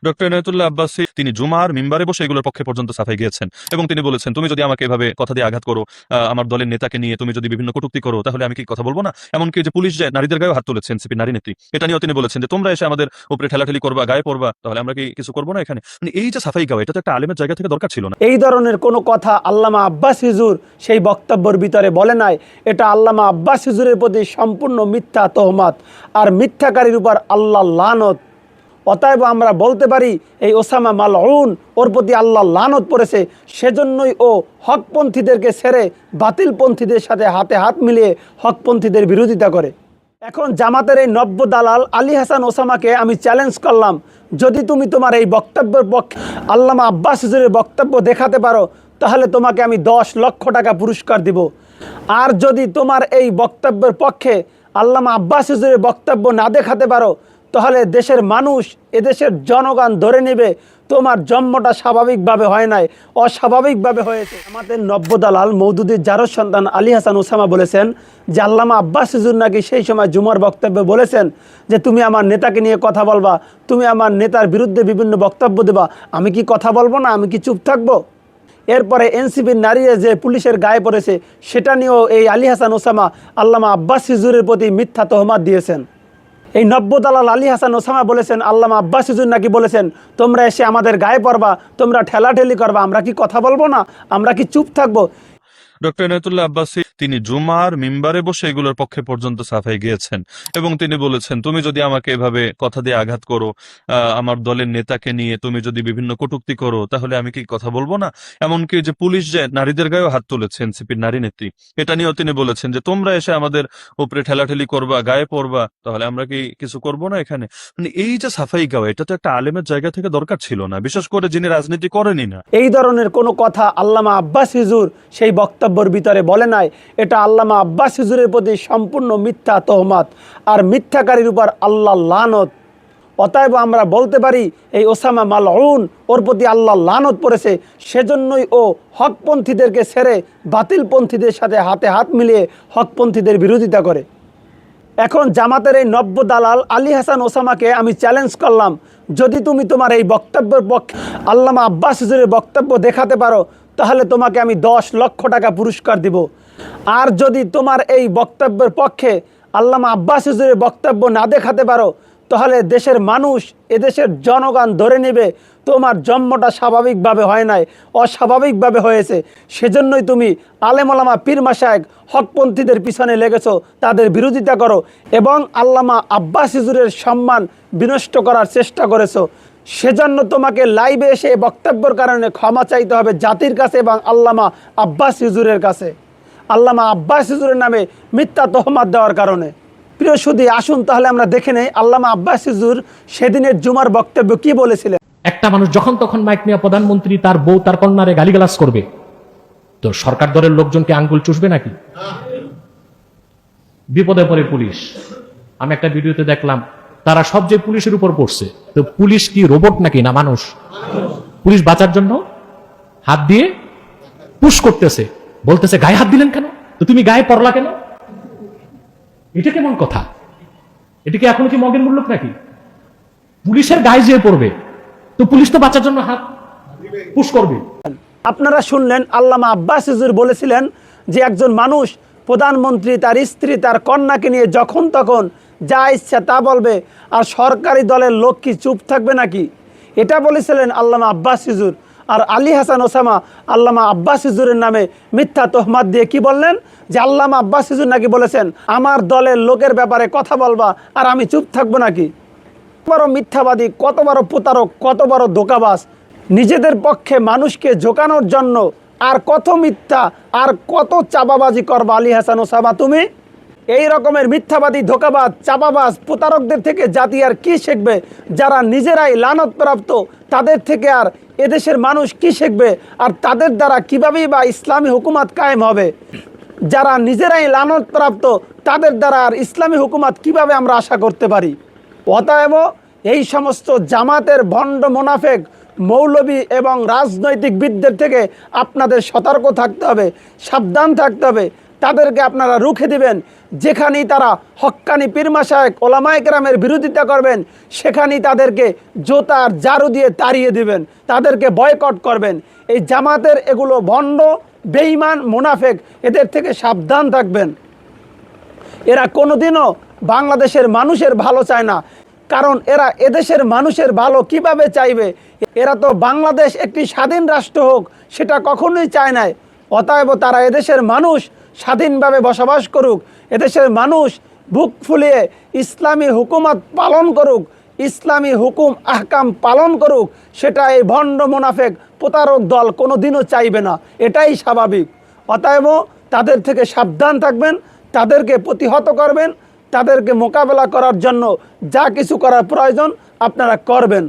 Doctor Enayetullah Abbasi তিনি জুমার মিম্বারে বসে এগুলোর পক্ষে পর্যন্ত সাফাই গিয়েছেন এবং তিনি বলেছেন, তুমি যদি আমাকে এভাবে কথা দিয়ে আঘাত করো, আমার দলের নেতাকে নিয়ে তুমি যদি বিভিন্ন কটূক্তি করো, তাহলে আমি কি কথা বলবো না? এমনকি যে পুলিশ যে নারীদের গায়ে হাত তুলেছে এনসিপি নারী নেত্রী, এটা নিয়েও তিনি বলেছেন যে তোমরা এসে আমাদের উপরে ঠেলাঠেলি করবা, গায়ে পড়বা, তাহলে আমরা কি কিছু করবো না এখানে? মানে এই যে সাফাই গাওয়া, এটা তো একটা আলেমের জায়গা থেকে দরকার ছিল না। এই ধরনের কোনো কথা আল্লামা আব্বাস হুজুর সেই বক্তব্যের ভিতরে বলে নাই। এটা আল্লামা আব্বাস হুজুরের প্রতি সম্পূর্ণ মিথ্যা তহমাত, আর মিথ্যাকারীর উপর আল্লাহ লানত। অতএব আমরা বলতে পারি এই ওসামা মালউন, ওর প্রতি আল্লাহ লানত পড়েছে। সেজন্যই ও হকপন্থীদেরকে ছেড়ে বাতিলপন্থীদের সাথে হাতে হাত মিলিয়ে হকপন্থীদের বিরোধিতা করে। এখন জামাতের এই নব্য দালাল আলী হাসান ওসামাকে আমি চ্যালেঞ্জ করলাম, যদি তুমি তোমার এই বক্তব্যের পক্ষে আল্লামা আব্বাস হুজুরের বক্তব্য দেখাতে পারো, তাহলে তোমাকে আমি 10 লক্ষ টাকা পুরস্কার দিব। আর যদি তোমার এই বক্তব্যের পক্ষে আল্লামা আব্বাস হুজুরের বক্তব্য না দেখাতে পারো, তাহলে দেশের মানুষ, এদেশের জনগণ ধরে নেবে তোমার জন্মটা স্বাভাবিকভাবে হয় নাই, অস্বাভাবিকভাবে হয়েছে। আমাদের নব্য দালাল মওদুদীর জারজ সন্তান আলী হাসান ওসামা বলেছেন যে আল্লামা আব্বাস হুজুর নাকি সেই সময় জুমার বক্তব্যে বলেছেন যে তুমি আমার নেতাকে নিয়ে কথা বলবা, তুমি আমার নেতার বিরুদ্ধে বিভিন্ন বক্তব্য দেবা, আমি কি কথা বলবো না? আমি কি চুপ থাকবো? এরপরে এনসিপির নারীরা যে পুলিশের গায়ে পড়েছে, সেটা নিয়েও এই আলী হাসান ওসামা আল্লামা আব্বাস হুজুরের প্রতি মিথ্যা তহমাত দিয়েছেন। এই নব্য দালাল আলী হাসান ওসামা বলেছেন আল্লামা আব্বাস হুজুর নাকি বলেছেন তোমরা এসে আমাদের গায়ে পড়বা, তোমরা ঠেলাঠেলি করবা, আমরা কি কথা বলবো না? আমরা কি চুপ থাকবো? ডক্টর এনায়েতুল্লাহ আব্বাসী তিনি জুমার মিম্বারে বসে এগুলোর পক্ষে পর্যন্ত সাফাই গিয়েছেন এবং তিনি বলেছেন, তুমি যদি আমাকে এভাবে কথা দিয়ে আঘাত করো, আমার দলের নেতাকে নিয়ে তুমি যদি বিভিন্ন কটূক্তি করো, তাহলে আমি কি কথা বলবো না? এমনকি যে পুলিশ যে নারীদের গায়েও হাত তুলেছে এনসিপির নারী নেত্রী, এটা নিয়েও তিনি বলেছেন যে তোমরা এসে আমাদের উপরে ঠেলাঠেলি করবা, গায়ে পড়বা, তাহলে আমরা কি কিছু করবো না এখানে? মানে এই যে সাফাই গাওয়া, এটা তো একটা আলেমের জায়গা থেকে দরকার ছিল না, বিশেষ করে যিনি রাজনীতি করেনই না। এই ধরনের কোনো কথা আল্লামা আব্বাস হুজুর সেই বক্তব্যের ভিতরে বলে নাই। এটা আল্লামা আব্বাস হুজুরের প্রতি সম্পূর্ণ মিথ্যা তহমাত, আর মিথ্যাকারীর উপর আল্লাহ লানত। অতএব আমরা বলতে পারি এই ওসামা মালউন, ওর প্রতি আল্লাহ লানত পড়েছে। সেজন্যই ও হকপন্থীদেরকে ছেড়ে বাতিলপন্থীদের সাথে হাতে হাত মিলিয়ে হকপন্থীদের বিরোধিতা করে। এখন জামাতের এই নব্য দালাল আলী হাসান ওসামাকে আমি চ্যালেঞ্জ করলাম, যদি তুমি তোমার এই বক্তব্যের পক্ষে আল্লামা আব্বাস হুজুরের বক্তব্য দেখাতে পারো, তাহলে তোমাকে আমি 10 লক্ষ টাকা পুরস্কার দিব। আর যদি তোমার এই বক্তব্যের পক্ষে আল্লামা আব্বাস হুজুরের বক্তব্য না দেখাতে পারো, তাহলে দেশের মানুষ, এদেশের জনগণ ধরে নেবে তোমার জন্মটা স্বাভাবিকভাবে হয় নাই, অস্বাভাবিকভাবে হয়েছে। সেজন্যই তুমি আলেম ওলামা পীর মাশায়েখ হকপন্থীদের পিছনে লেগেছো, তাদের বিরোধিতা করো এবং আল্লামা আব্বাস হুজুরের সম্মান বিনষ্ট করার চেষ্টা করেছো। সেজন্য তোমাকে লাইভে এসে বক্তব্যের কারণে ক্ষমা চাইতে হবে জাতির কাছে এবং আল্লামা আব্বাস হুজুরের কাছে, আল্লামা আব্বাস হুজুরের নামে মিথ্যা তহমাত দেওয়ার কারণে। প্রিয় সুধী, আসুন তাহলে আমরা দেখে নেই আল্লামা আব্বাস হুজুর সেদিনের জুমার বক্তব্য কি বলেছিলেন। একটা মানুষ যখন তখন মাইক নিয়ে প্রধানমন্ত্রী তার বউ তার কন্যারে গালিগালাজ করবে, তো সরকার দলের লোকজনকে আঙ্গুল চুষবে নাকি? বিপদে পড়ে পুলিশ। আমি একটা ভিডিওতে দেখলাম তারা সব যে পুলিশের উপর পড়ছে, তো পুলিশ কি রোবট নাকি না মানুষ? পুলিশ বাঁচার জন্য হাত দিয়ে পুশ করতেছে, বলতেছে গায়ে হাত দিলেন কেন, তো তুমি গায়ে পড়লা কেন? এটা কেমন কথা? এটা কি এখন কি মগের মূল্য নাকি? পুলিশের গায়ে যেয়ে পড়বে, তো পুলিশ তো বাঁচার জন্য হাত পুশ করবে। আপনারা শুনলেন আল্লামা আব্বাস হুজুর বলেছিলেন যে একজন মানুষ প্রধানমন্ত্রী, তার স্ত্রী, তার কন্যাকে নিয়ে যখন তখন যা ইচ্ছা তা বলবে, আর সরকারি দলের লোক কি চুপ থাকবে নাকি? এটা বলেছিলেন আল্লামা আব্বাস হুজুর। আর আলী হাসান ওসামা আল্লামা আব্বাস হুজুরের নামে মিথ্যা তহমাত দিয়ে কি বললেন যে আল্লামা আব্বাস হুজুর নাকি বলেছেন আমার দলের লোকের ব্যাপারে কথা বলবা আর আমি চুপ থাকবো নাকি? কত বড় মিথ্যাবাদী, কত বড় প্রতারক, কত বড় ধোঁকাবাজ। নিজেদের পক্ষে মানুষকে ঝোঁকানোর জন্য আর কত মিথ্যা আর কত চাপাবাজি করবা আলী হাসান ওসামা তুমি? এই রকমের মিথ্যাবাদী, ধোঁকাবাজ, চাপাবাজ, প্রতারকদের থেকে জাতি আর কি শিখবে? যারা নিজেরাই লানতপ্রাপ্ত, তাদের থেকে আর এদেশের মানুষ কি শিখবে? আর তাদের দ্বারা কীভাবেই বা ইসলামী হুকুমত কায়েম হবে? যারা নিজেরাই লানতপ্রাপ্ত, তাদের দ্বারা আর ইসলামী হুকুমত কিভাবে আমরা আশা করতে পারি? অতএব এই সমস্ত জামাতের ভণ্ড মোনাফেক, মৌলবী এবং রাজনৈতিকবিদদের থেকে আপনাদের সতর্ক থাকতে হবে, সাবধান থাকতে হবে। তাদেরকে আপনারা রুখে দিবেন। যেখানেই তারা হক্কানি পীর মাশায়েখ ওলামায়ে কেরামের বিরোধিতা করবেন, সেখানেই তাদেরকে জোতার ঝাড়ু দিয়ে তাড়িয়ে দিবেন, তাদেরকে বয়কট করবেন। এই জামাতের এগুলো ভণ্ড, বেঈমান, মুনাফেক, এদের থেকে সাবধান থাকবেন। এরা কোনোদিনও বাংলাদেশের মানুষের ভালো চায় না, কারণ এরা এদেশের মানুষের ভালো কিভাবে চাইবে? এরা তো বাংলাদেশ একটি স্বাধীন রাষ্ট্র হোক সেটা কখনোই চায় নাই। অতএব তারা এদেশের মানুষ স্বাধীনভাবে বসবাস করুক, এদেশের মানুষ বুক ফুলিয়ে ইসলামী হুকুমত পালন করুক, ইসলামী হুকুম আহকাম পালন করুক, সেটা এই ভণ্ড মুনাফেক প্রতারক দল কোনো দিনও চাইবে না। এটাই স্বাভাবিক। অতএব তাদের থেকে সাবধান থাকবেন, তাদেরকে প্রতিহত করবেন, তাদেরকে মোকাবেলা করার জন্য যা কিছু করার প্রয়োজন আপনারা করবেন।